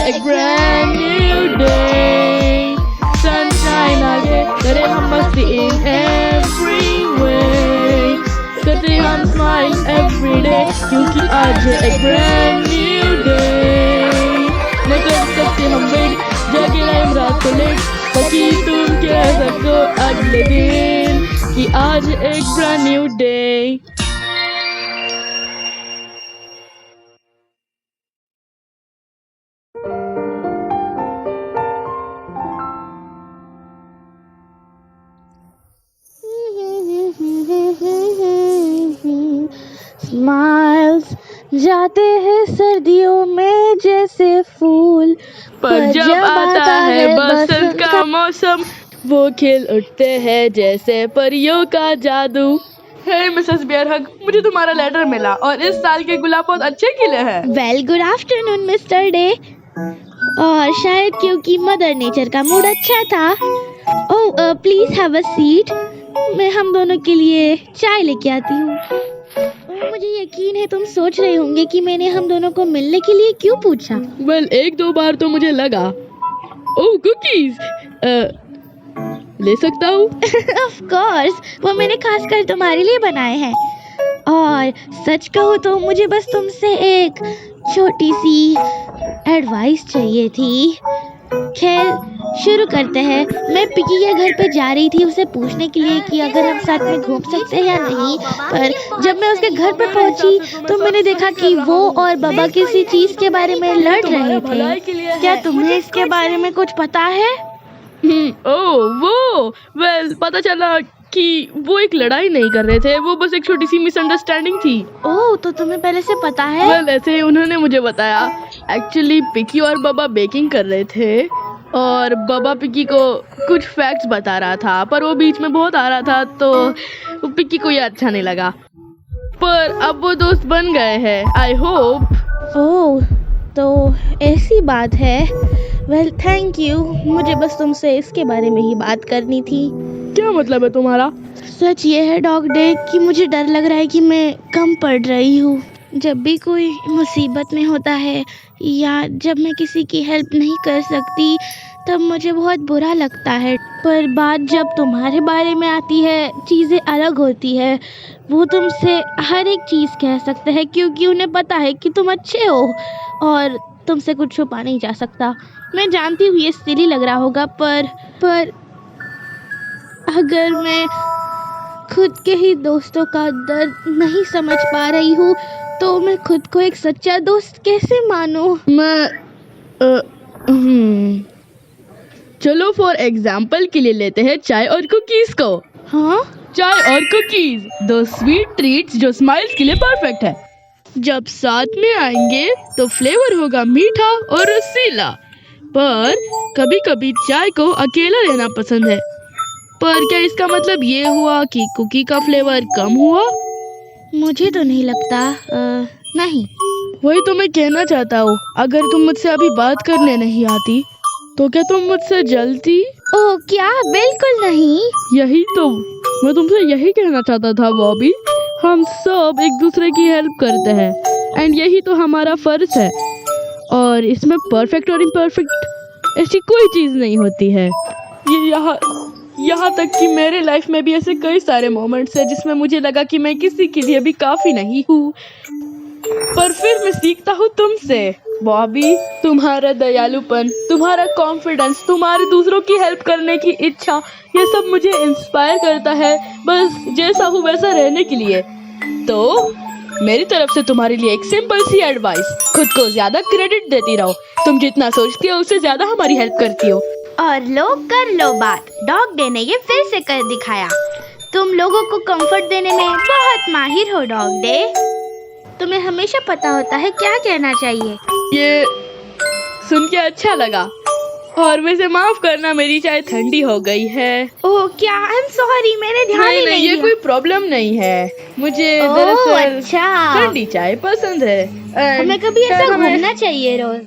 a brand new day. Sunshine आ गए, करे हम मस्ती in every way. करते हम smile every day, क्योंकि आज है एक brand new day. न कर सकते हम wait, जागे रहे हम रात को लेट, ताकि तुम कह सको अगले दिन कि आज एक brand new day. स्माइल्स जाते हैं सर्दियों में जैसे फूल, पर जब आता है बसंत का मौसम, वो खिल उठते हैं जैसे परियों का जादू. हे मिसेस बियरहग, मुझे तुम्हारा लेटर मिला और इस साल के गुलाब बहुत अच्छे खिले हैं. Well, good afternoon mister day. और शायद क्योंकि मदर नेचर का मूड अच्छा था. Oh please have a seat. मैं हम दोनों के लिए चाय लेके आती हूँ. मुझे यकीन है तुम सोच रहे होंगे कि मैंने हम दोनों को मिलने के लिए क्यों पूछा. वेल, एक दो बार तो मुझे लगा. ओह कुकीज, ले सकता हूँ? ऑफ कोर्स, वो मैंने खासकर तुम्हारे लिए बनाए हैं. और सच कहूँ तो मुझे बस तुमसे एक छोटी सी एडवाइस चाहिए थी. खैर शुरू करते हैं. मैं पिकी के घर पे जा रही थी उसे पूछने के लिए कि अगर हम साथ में घूम सकते हैं या नहीं. पर जब मैं उसके घर पे पहुंची तो मैंने देखा कि वो और बाबा किसी चीज के बारे में लड़ रहे थे. क्या तुम्हें इसके बारे में कुछ पता है? ओह वो, वेल पता चला कि वो एक लड़ाई नहीं कर रहे थे, वो बस एक छोटी सी मिसअंडरस्टैंडिंग थी. ओह, तो तुम्हें पहले से पता है? वेल ऐसे उन्होंने मुझे बताया. एक्चुअली पिकी और बाबा बेकिंग कर रहे थे और बाबा पिकी को कुछ फैक्ट्स बता रहा था, पर वो बीच में बहुत आ रहा था तो पिकी को ये अच्छा नहीं लगा. पर अब वो दोस्त बन गए हैं, आई होप. ओह, तो ऐसी बात है. Well thank you. मुझे बस तुमसे इसके बारे में ही बात करनी थी. क्या मतलब है तुम्हारा? सच ये है डॉग डे कि मुझे डर लग रहा है कि मैं कम पढ़ रही हूँ. जब भी कोई मुसीबत में होता है या जब मैं किसी की हेल्प नहीं कर सकती तब मुझे बहुत बुरा लगता है. पर बात जब तुम्हारे बारे में आती है चीज़ें अलग होती है. वो तुमसे हर एक चीज़ कह सकते हैं क्योंकि उन्हें पता है कि तुम अच्छे हो और तुमसे कुछ छुपा नहीं जा सकता. मैं जानती हूँ ये सिली लग रहा होगा, पर अगर मैं खुद के ही दोस्तों का दर्द नहीं समझ पा रही हूँ तो मैं खुद को एक सच्चा दोस्त कैसे मानूं? चलो फॉर एग्जाम्पल के लिए लेते हैं चाय और कुकीज को. हाँ, चाय और कुकीज, दो स्वीट ट्रीट्स जो स्माइल्स के लिए परफेक्ट है. जब साथ में आएंगे तो फ्लेवर होगा मीठा और रसीला. पर कभी कभी चाय को अकेला लेना पसंद है. पर क्या इसका मतलब ये हुआ कि कुकी का फ्लेवर कम हुआ? मुझे तो नहीं लगता. नहीं. वही तो मैं कहना चाहता हूँ. अगर तुम मुझसे अभी बात करने नहीं आती तो क्या तुम मुझसे जलती? ओह क्या, बिल्कुल नहीं. यही तो मैं तुमसे यही कहना चाहता था बॉबी. हम सब एक दूसरे की हेल्प करते हैं एंड यही तो हमारा फर्ज है. और इसमें परफेक्ट और इम्परफेक्ट ऐसी कोई चीज़ नहीं होती है. ये यहाँ तक कि मेरे लाइफ में भी ऐसे कई सारे मोमेंट्स हैं जिसमें मुझे लगा कि मैं किसी के लिए भी काफ़ी नहीं हूँ. पर फिर मैं सीखता हूँ तुमसे बॉबी. तुम्हारा दयालुपन, तुम्हारा कॉन्फिडेंस, तुम्हारे दूसरों की हेल्प करने की इच्छा, ये सब मुझे इंस्पायर करता है बस जैसा हूँ वैसा रहने के लिए. तो मेरी तरफ से तुम्हारे लिए एक सिंपल सी एडवाइस, खुद को ज्यादा क्रेडिट देती रहो. तुम जितना सोचती हो उससे ज्यादा हमारी हेल्प करती हो. और लो कर लो बात. डॉग डे ने ये फिर से कर दिखाया. तुम लोगों को कंफर्ट देने में बहुत माहिर हो डॉग डे. तुम्हें हमेशा पता होता है क्या कहना चाहिए. ये सुन के अच्छा लगा. और वैसे माफ करना, मेरी चाय ठंडी हो गई है. ओह क्या, आई एम सॉरी, मैंने ध्यान ही नहीं ये दिया. कोई प्रॉब्लम नहीं है. मुझे दरअसल अच्छा, ठंडी चाय पसंद है. हमें कभी ऐसा घूमना चाहिए रोज.